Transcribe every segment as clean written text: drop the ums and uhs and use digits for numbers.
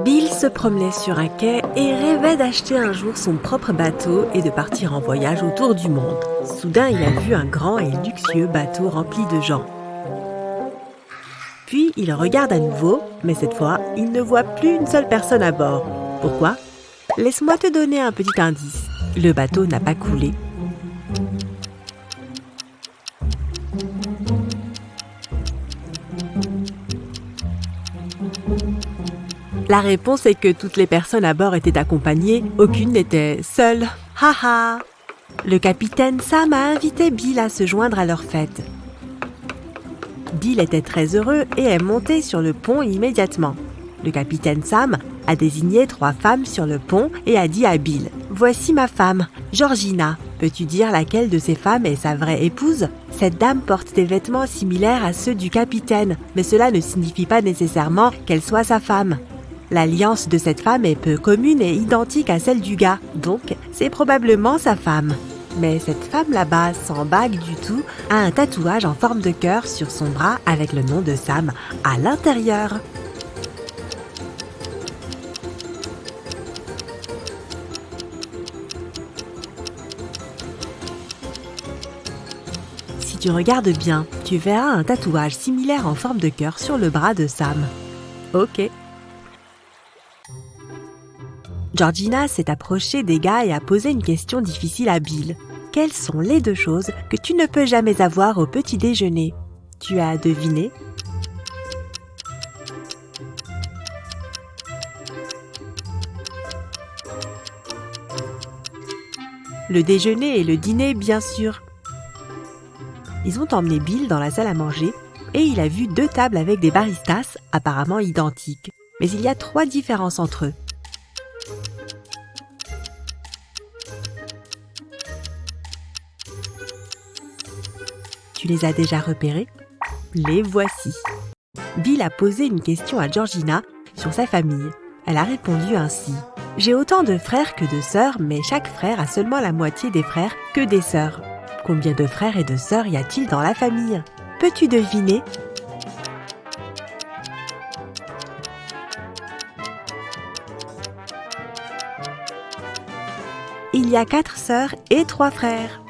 Bill se promenait sur un quai et rêvait d'acheter un jour son propre bateau et de partir en voyage autour du monde. Soudain, il a vu un grand et luxueux bateau rempli de gens. Puis, il regarde à nouveau, mais cette fois, il ne voit plus une seule personne à bord. Pourquoi ? Laisse-moi te donner un petit indice. Le bateau n'a pas coulé. La réponse est que toutes les personnes à bord étaient accompagnées, aucune n'était seule. Haha! Le capitaine Sam a invité Bill à se joindre à leur fête. Bill était très heureux et est monté sur le pont immédiatement. Le capitaine Sam a désigné 3 femmes sur le pont et a dit à Bill « Voici ma femme, Georgina. Peux-tu dire laquelle de ces femmes est sa vraie épouse ? Cette dame porte des vêtements similaires à ceux du capitaine, mais cela ne signifie pas nécessairement qu'elle soit sa femme. L'alliance de cette femme est peu commune et identique à celle du gars, donc c'est probablement sa femme. Mais cette femme là-bas, sans bague du tout, a un tatouage en forme de cœur sur son bras avec le nom de Sam à l'intérieur. Si tu regardes bien, tu verras un tatouage similaire en forme de cœur sur le bras de Sam. Ok. Georgina s'est approchée des gars et a posé une question difficile à Bill. Quelles sont les 2 choses que tu ne peux jamais avoir au petit déjeuner ? Tu as deviné ? Le déjeuner et le dîner, bien sûr. Ils ont emmené Bill dans la salle à manger et il a vu 2 tables avec des baristas apparemment identiques. Mais il y a 3 différences entre eux. Tu les as déjà repérés ? Les voici. Bill a posé une question à Georgina sur sa famille. Elle a répondu ainsi. « J'ai autant de frères que de sœurs, mais chaque frère a seulement la moitié des frères que des sœurs. Combien de frères et de sœurs y a-t-il dans la famille ? Peux-tu deviner ? » Il y a 4 sœurs et 3 frères.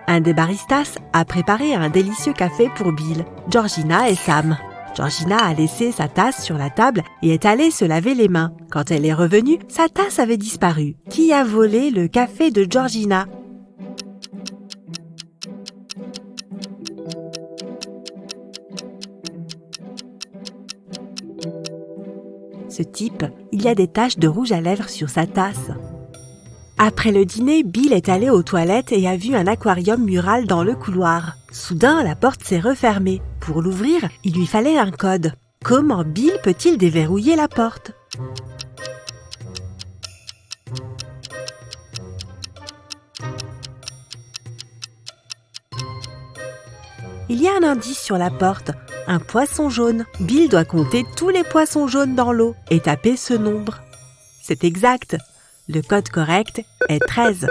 Un des baristas a préparé un délicieux café pour Bill, Georgina et Sam. Georgina a laissé sa tasse sur la table et est allée se laver les mains. Quand elle est revenue, sa tasse avait disparu. Qui a volé le café de Georgina ? Ce type, il y a des taches de rouge à lèvres sur sa tasse. Après le dîner, Bill est allé aux toilettes et a vu un aquarium mural dans le couloir. Soudain, la porte s'est refermée. Pour l'ouvrir, il lui fallait un code. Comment Bill peut-il déverrouiller la porte ? Il y a un indice sur la porte, un poisson jaune. Bill doit compter tous les poissons jaunes dans l'eau et taper ce nombre. C'est exact. Le code correct est 13.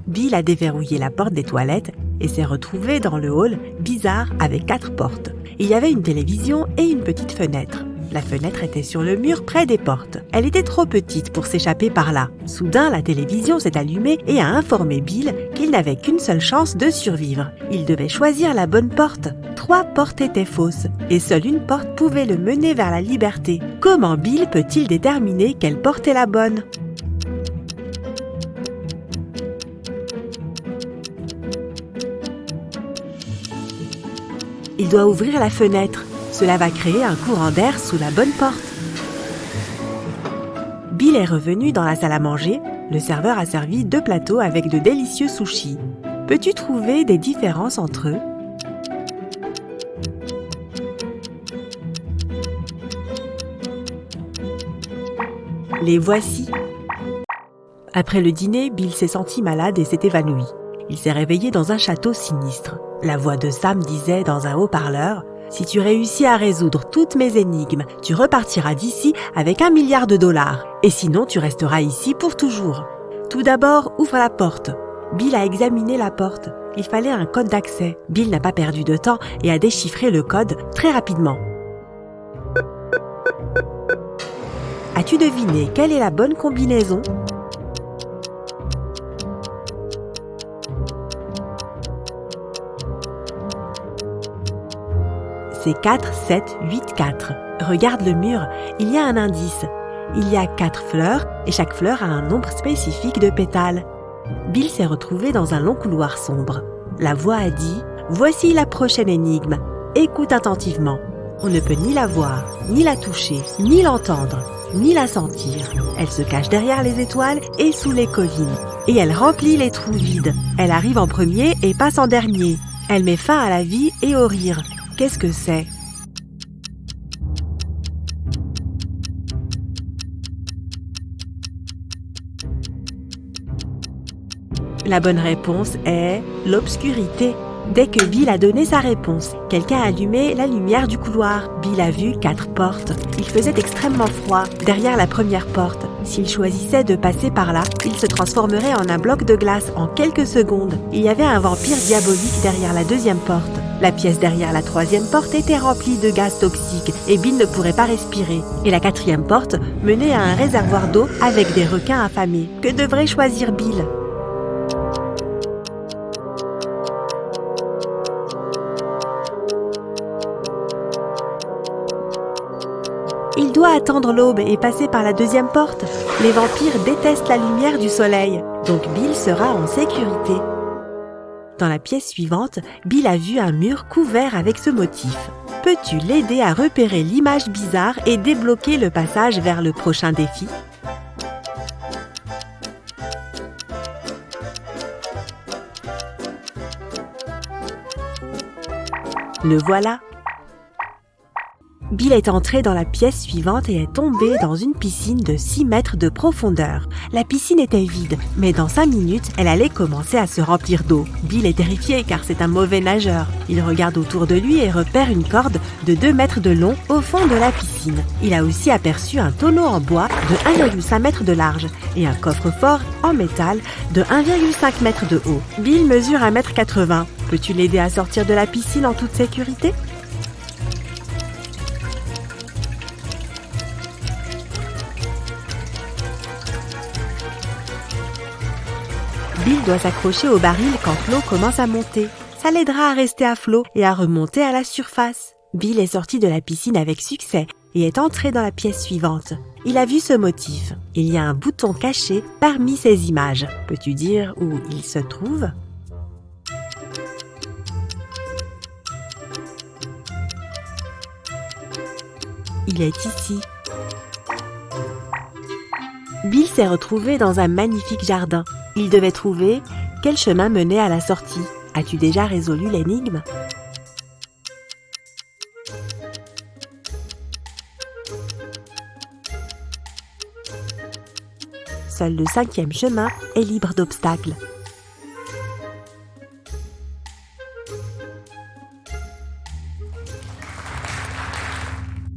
Bill a déverrouillé la porte des toilettes et s'est retrouvé dans le hall bizarre avec 4 portes. Il y avait une télévision et une petite fenêtre. La fenêtre était sur le mur près des portes. Elle était trop petite pour s'échapper par là. Soudain, la télévision s'est allumée et a informé Bill qu'il n'avait qu'une seule chance de survivre. Il devait choisir la bonne porte. 3 portes étaient fausses et seule une porte pouvait le mener vers la liberté. Comment Bill peut-il déterminer quelle porte est la bonne ? Il doit ouvrir la fenêtre. Cela va créer un courant d'air sous la bonne porte. Bill est revenu dans la salle à manger. Le serveur a servi 2 plateaux avec de délicieux sushis. Peux-tu trouver des différences entre eux ? Les voici. Après le dîner, Bill s'est senti malade et s'est évanoui. Il s'est réveillé dans un château sinistre. La voix de Sam disait dans un haut-parleur « Si tu réussis à résoudre toutes mes énigmes, tu repartiras d'ici avec $1 milliard. Et sinon, tu resteras ici pour toujours. Tout d'abord, ouvre la porte. » Bill a examiné la porte. Il fallait un code d'accès. Bill n'a pas perdu de temps et a déchiffré le code très rapidement. As-tu deviné quelle est la bonne combinaison? C'est 4, 7, 8, 4. Regarde le mur, il y a un indice. Il y a 4 fleurs et chaque fleur a un nombre spécifique de pétales. Bill s'est retrouvé dans un long couloir sombre. La voix a dit « Voici la prochaine énigme. Écoute attentivement. On ne peut ni la voir, ni la toucher, ni l'entendre, ni la sentir. Elle se cache derrière les étoiles et sous les collines. Et elle remplit les trous vides. Elle arrive en premier et passe en dernier. Elle met fin à la vie et au rire. Qu'est-ce que c'est ? La bonne réponse est l'obscurité. Dès que Bill a donné sa réponse, quelqu'un a allumé la lumière du couloir. Bill a vu 4 portes. Il faisait extrêmement froid derrière la première porte. S'il choisissait de passer par là, il se transformerait en un bloc de glace en quelques secondes. Il y avait un vampire diabolique derrière la deuxième porte. La pièce derrière la troisième porte était remplie de gaz toxiques et Bill ne pourrait pas respirer. Et la quatrième porte menait à un réservoir d'eau avec des requins affamés. Que devrait choisir Bill ? Il doit attendre l'aube et passer par la deuxième porte. Les vampires détestent la lumière du soleil, donc Bill sera en sécurité. Dans la pièce suivante, Bill a vu un mur couvert avec ce motif. Peux-tu l'aider à repérer l'image bizarre et débloquer le passage vers le prochain défi ? Le voilà. Bill est entré dans la pièce suivante et est tombé dans une piscine de 6 mètres de profondeur. La piscine était vide, mais dans 5 minutes, elle allait commencer à se remplir d'eau. Bill est terrifié car c'est un mauvais nageur. Il regarde autour de lui et repère une corde de 2 mètres de long au fond de la piscine. Il a aussi aperçu un tonneau en bois de 1,5 mètre de large et un coffre-fort en métal de 1,5 mètre de haut. Bill mesure 1,80 m. Peux-tu l'aider à sortir de la piscine en toute sécurité ? Bill doit s'accrocher au baril quand l'eau commence à monter. Ça l'aidera à rester à flot et à remonter à la surface. Bill est sorti de la piscine avec succès et est entré dans la pièce suivante. Il a vu ce motif. Il y a un bouton caché parmi ces images. Peux-tu dire où il se trouve ? Il est ici. Bill s'est retrouvé dans un magnifique jardin. Il devait trouver quel chemin menait à la sortie. As-tu déjà résolu l'énigme ? Seul le 5e chemin est libre d'obstacles.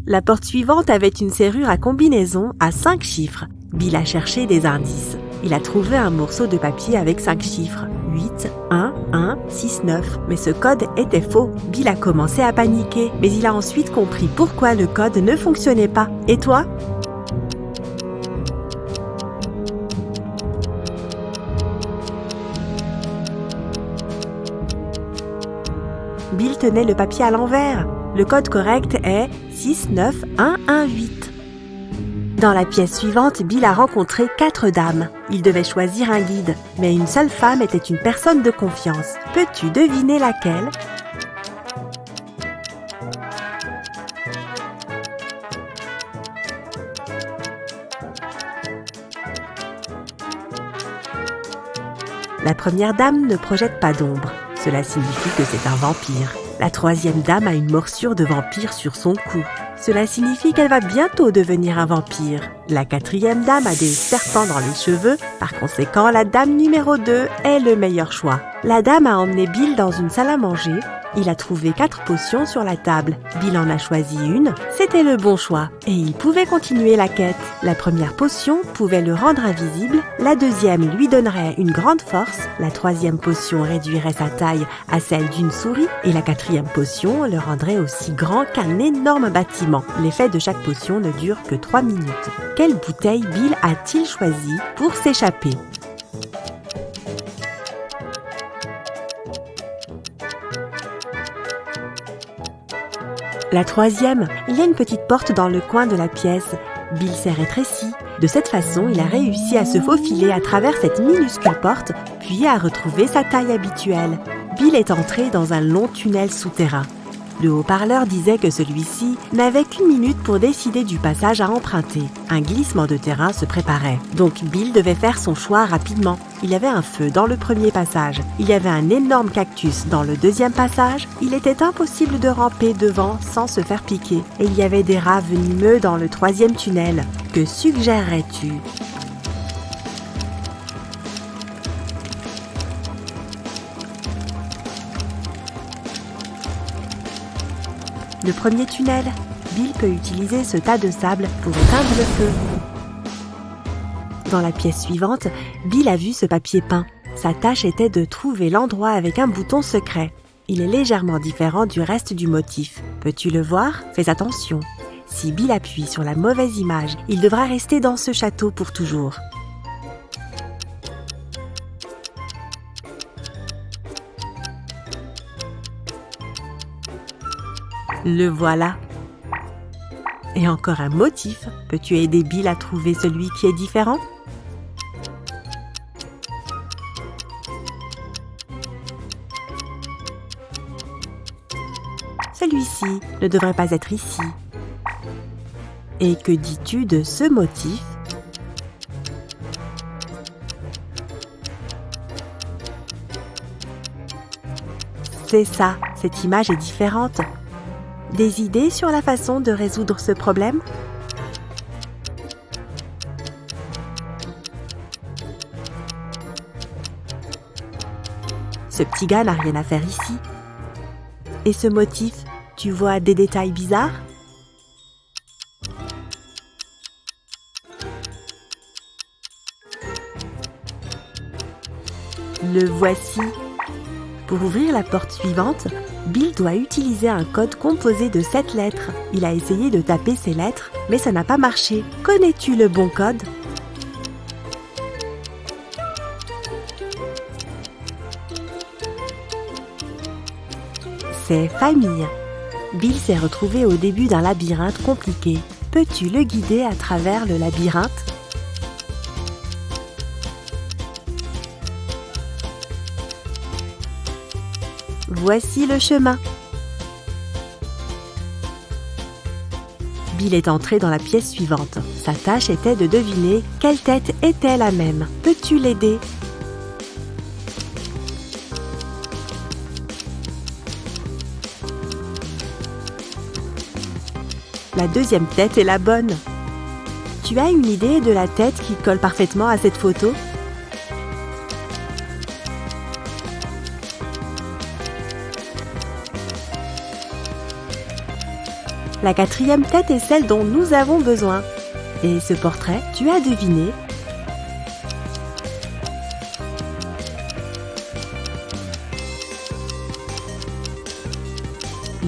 La porte suivante avait une serrure à combinaison à 5 chiffres. Bill a cherché des indices. Il a trouvé un morceau de papier avec 5 chiffres. 8, 1, 1, 6, 9. Mais ce code était faux. Bill a commencé à paniquer, mais il a ensuite compris pourquoi le code ne fonctionnait pas. Et toi ? Bill tenait le papier à l'envers. Le code correct est 6, 9, 1, 1, 8. Dans la pièce suivante, Bill a rencontré 4 dames. Il devait choisir un guide, mais une seule femme était une personne de confiance. Peux-tu deviner laquelle ? La première dame ne projette pas d'ombre. Cela signifie que c'est un vampire. La troisième dame a une morsure de vampire sur son cou. Cela signifie qu'elle va bientôt devenir un vampire. La quatrième dame a des serpents dans les cheveux. Par conséquent, la dame numéro 2 est le meilleur choix. La dame a emmené Bill dans une salle à manger Il a trouvé 4 potions sur la table. Bill en a choisi une. C'était le bon choix. Et il pouvait continuer la quête. La première potion pouvait le rendre invisible. La deuxième lui donnerait une grande force. La troisième potion réduirait sa taille à celle d'une souris. Et la quatrième potion le rendrait aussi grand qu'un énorme bâtiment. L'effet de chaque potion ne dure que 3 minutes. Quelle bouteille Bill a-t-il choisi pour s'échapper ? La troisième, il y a une petite porte dans le coin de la pièce. Bill s'est rétréci. De cette façon, il a réussi à se faufiler à travers cette minuscule porte, puis à retrouver sa taille habituelle. Bill est entré dans un long tunnel souterrain. Le haut-parleur disait que celui-ci n'avait qu'1 minute pour décider du passage à emprunter. Un glissement de terrain se préparait, donc Bill devait faire son choix rapidement. Il y avait un feu dans le premier passage, il y avait un énorme cactus dans le deuxième passage, il était impossible de ramper devant sans se faire piquer, et il y avait des rats venimeux dans le troisième tunnel. Que suggérerais-tu ? Le premier tunnel, Bill peut utiliser ce tas de sable pour éteindre le feu. Dans la pièce suivante, Bill a vu ce papier peint. Sa tâche était de trouver l'endroit avec un bouton secret. Il est légèrement différent du reste du motif. Peux-tu le voir ? Fais attention. Si Bill appuie sur la mauvaise image, il devra rester dans ce château pour toujours. Le voilà. Et encore un motif. Peux-tu aider Bill à trouver celui qui est différent ? Celui-ci ne devrait pas être ici. Et que dis-tu de ce motif ? C'est ça, cette image est différente. Des idées sur la façon de résoudre ce problème ? Ce petit gars n'a rien à faire ici. Et ce motif, tu vois des détails bizarres ? Le voici. Pour ouvrir la porte suivante, Bill doit utiliser un code composé de 7 lettres. Il a essayé de taper ces lettres, mais ça n'a pas marché. Connais-tu le bon code ? C'est famille. Bill s'est retrouvé au début d'un labyrinthe compliqué. Peux-tu le guider à travers le labyrinthe ? Voici le chemin. Bill est entré dans la pièce suivante. Sa tâche était de deviner quelle tête était la même. Peux-tu l'aider ? La deuxième tête est la bonne. Tu as une idée de la tête qui colle parfaitement à cette photo ? La quatrième tête est celle dont nous avons besoin. Et ce portrait, tu as deviné ?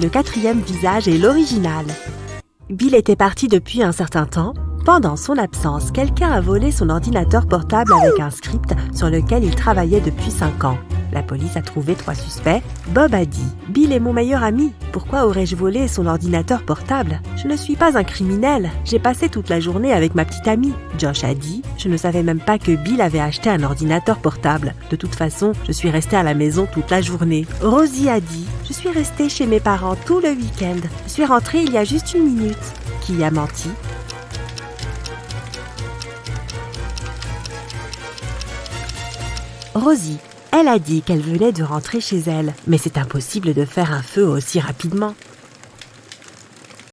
Le quatrième visage est l'original. Bill était parti depuis un certain temps. Pendant son absence, quelqu'un a volé son ordinateur portable avec un script sur lequel il travaillait depuis 5 ans. La police a trouvé 3 suspects. Bob a dit « Bill est mon meilleur ami. Pourquoi aurais-je volé son ordinateur portable ? Je ne suis pas un criminel. J'ai passé toute la journée avec ma petite amie. » Josh a dit « Je ne savais même pas que Bill avait acheté un ordinateur portable. De toute façon, je suis resté à la maison toute la journée. » Rosie a dit « Je suis restée chez mes parents tout le week-end. Je suis rentrée il y a juste 1 minute. » Qui a menti ? Rosie. Elle a dit qu'elle venait de rentrer chez elle, mais c'est impossible de faire un feu aussi rapidement.